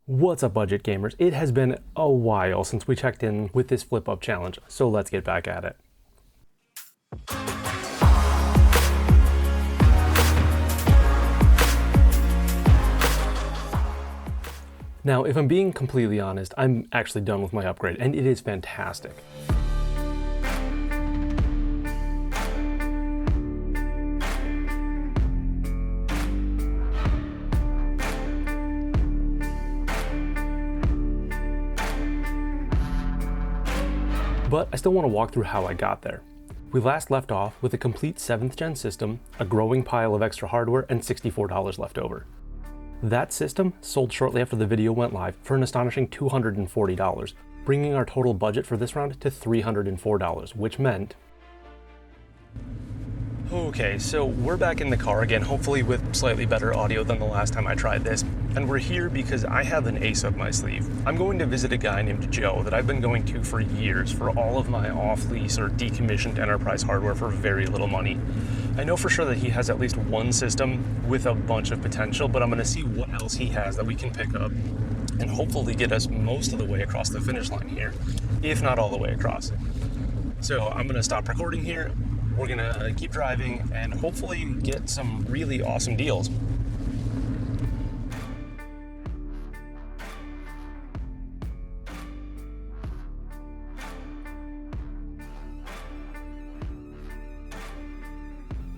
What's up, budget gamers? It has been a while since we checked in with this flip up challenge, so let's get back at it. Now, if I'm being completely honest, I'm actually done with my upgrade, and it is fantastic. But I still want to walk through how I got there. We last left off with a complete 7th gen system, a growing pile of extra hardware, and $64 left over. That system sold shortly after the video went live for an astonishing $240, bringing our total budget for this round to $304, which meant... Okay, so we're back in the car again, hopefully with slightly better audio than the last time I tried this, and we're here because I have an ace up my sleeve. I'm going to visit a guy named Joe that I've been going to for years for all of my off-lease or decommissioned enterprise hardware for very little money. I know for sure that he has at least one system with a bunch of potential, but I'm going to see what else he has that we can pick up and hopefully get us most of the way across the finish line here, if not all the way across. So I'm going to stop recording here. We're gonna keep driving and hopefully get some really awesome deals.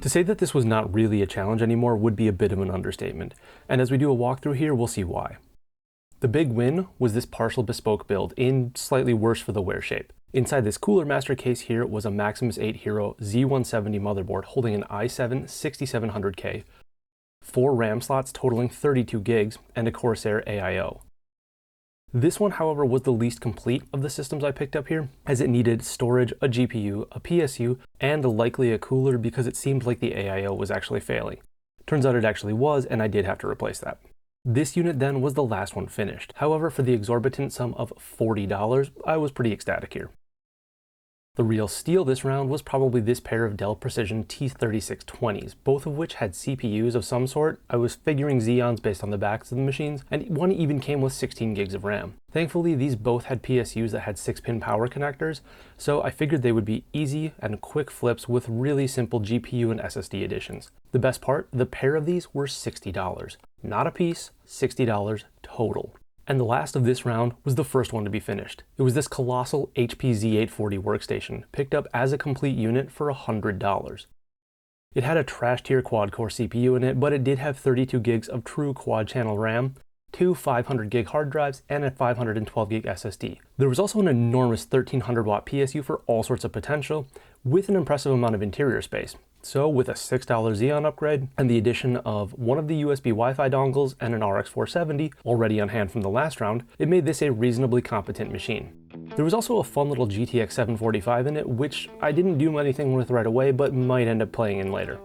To say that this was not really a challenge anymore would be a bit of an understatement, and as we do a walkthrough here, we'll see why. The big win was this partial bespoke build in slightly worse for the wear shape. Inside this Cooler Master case here was a Maximus 8 Hero Z170 motherboard holding an i7 6700K, 4 RAM slots totaling 32 gigs, and a Corsair AIO. This one, however, was the least complete of the systems I picked up here, as it needed storage, a GPU, a PSU, and likely a cooler because it seemed like the AIO was actually failing. Turns out it actually was, and I did have to replace that. This unit then was the last one finished. However, for the exorbitant sum of $40, I was pretty ecstatic here. The real steal this round was probably this pair of Dell Precision T3620s, both of which had CPUs of some sort. I was figuring Xeons based on the backs of the machines, and one even came with 16 gigs of RAM. Thankfully, these both had PSUs that had 6-pin power connectors, so I figured they would be easy and quick flips with really simple GPU and SSD additions. The best part, the pair of these were $60. Not a piece, $60 total. And the last of this round was the first one to be finished. It was this colossal HP Z840 workstation, picked up as a complete unit for $100. It had a trash-tier quad-core CPU in it, but it did have 32 gigs of true quad-channel RAM, 2 500 gig hard drives, and a 512 gig SSD. There was also an enormous 1300-watt PSU for all sorts of potential, with an impressive amount of interior space. So with a $6 Xeon upgrade and the addition of one of the USB Wi-Fi dongles and an RX 470 already on hand from the last round, it made this a reasonably competent machine. There was also a fun little GTX 745 in it, which I didn't do anything with right away, but might end up playing in later.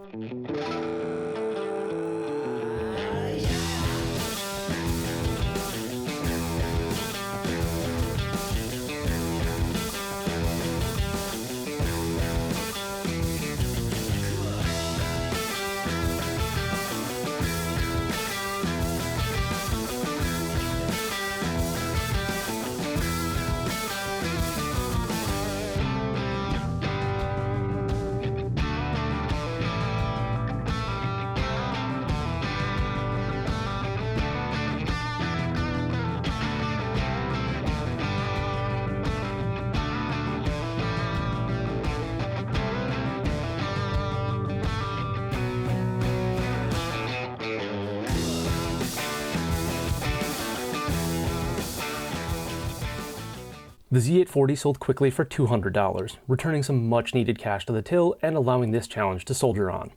The Z840 sold quickly for $200, returning some much needed cash to the till and allowing this challenge to soldier on.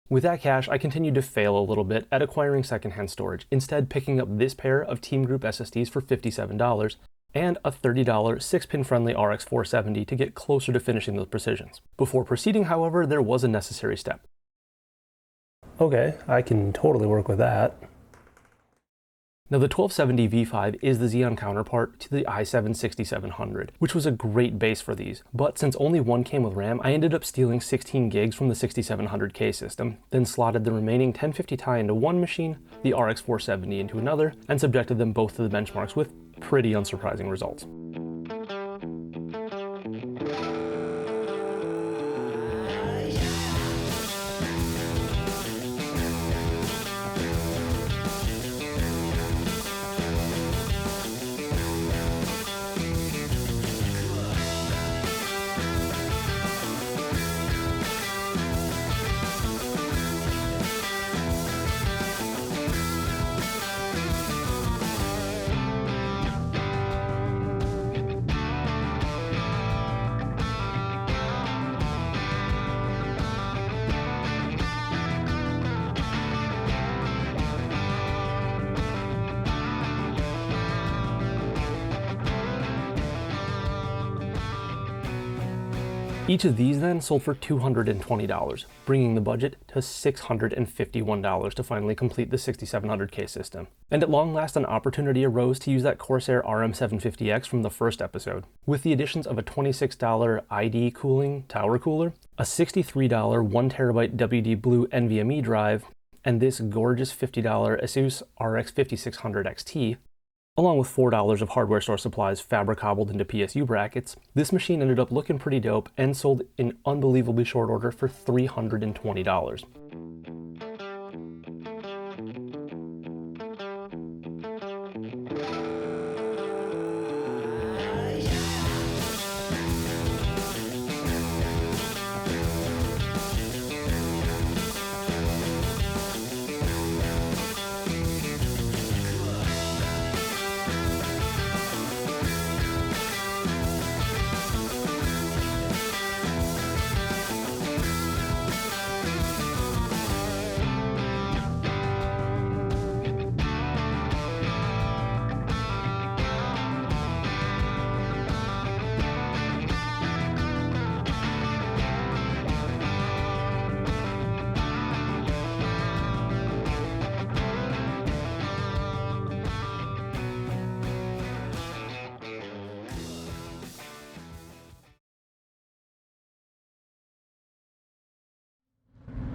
With that cash, I continued to fail a little bit at acquiring secondhand storage, instead picking up this pair of Team Group SSDs for $57 and a $30 6-pin friendly RX 470 to get closer to finishing those precisions. Before proceeding, however, there was a necessary step. Okay, I can totally work with that. Now the 1270 V5 is the Xeon counterpart to the i7 6700, which was a great base for these, but since only one came with RAM, I ended up stealing 16 gigs from the 6700K system, then slotted the remaining 1050 Ti into one machine, the RX 470 into another, and subjected them both to the benchmarks with pretty unsurprising results. Each of these then sold for $220, bringing the budget to $651 to finally complete the 6700K system. And at long last, an opportunity arose to use that Corsair RM750X from the first episode, with the additions of a $26 ID cooling tower cooler, a $63 1TB WD Blue NVMe drive, and this gorgeous $50 Asus RX 5600 XT, along with $4 of hardware store supplies fabric-cobbled into PSU brackets. This machine ended up looking pretty dope and sold in unbelievably short order for $320.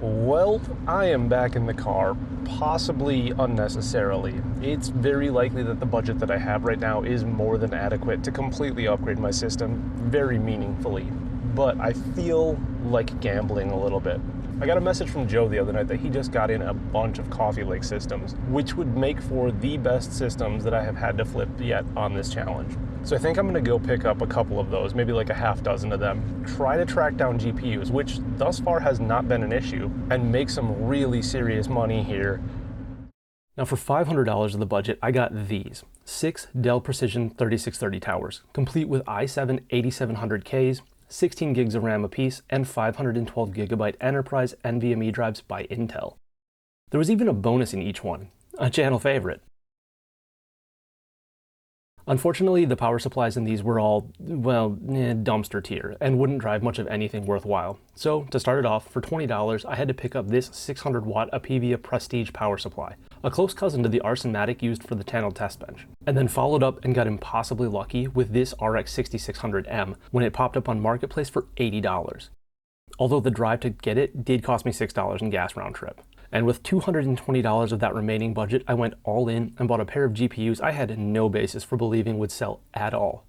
Well, I am back in the car, possibly unnecessarily. It's very likely that the budget that I have right now is more than adequate to completely upgrade my system very meaningfully, but I feel like gambling a little bit. I got a message from Joe the other night that he just got in a bunch of Coffee Lake systems, which would make for the best systems that I have had to flip yet on this challenge. So I think I'm gonna go pick up a couple of those, maybe like a half dozen of them, try to track down GPUs, which thus far has not been an issue, and make some really serious money here. Now for $500 of the budget, I got these, 6 Dell Precision 3630 towers, complete with i7 8700Ks, 16 gigs of RAM apiece, and 512GB enterprise NVMe drives by Intel. There was even a bonus in each one, a channel favorite. Unfortunately, the power supplies in these were all, well, dumpster tier, and wouldn't drive much of anything worthwhile. So, to start it off, for $20, I had to pick up this 600-watt Apevia Prestige power supply, a close cousin to the Arsenmatic used for the channel test bench, and then followed up and got impossibly lucky with this RX 6600M when it popped up on Marketplace for $80. Although the drive to get it did cost me $6 in gas round trip. And with $220 of that remaining budget, I went all in and bought a pair of GPUs I had no basis for believing would sell at all.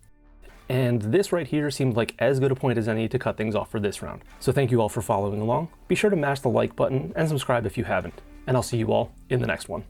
And this right here seemed like as good a point as any to cut things off for this round. So thank you all for following along. Be sure to mash the like button and subscribe if you haven't. And I'll see you all in the next one.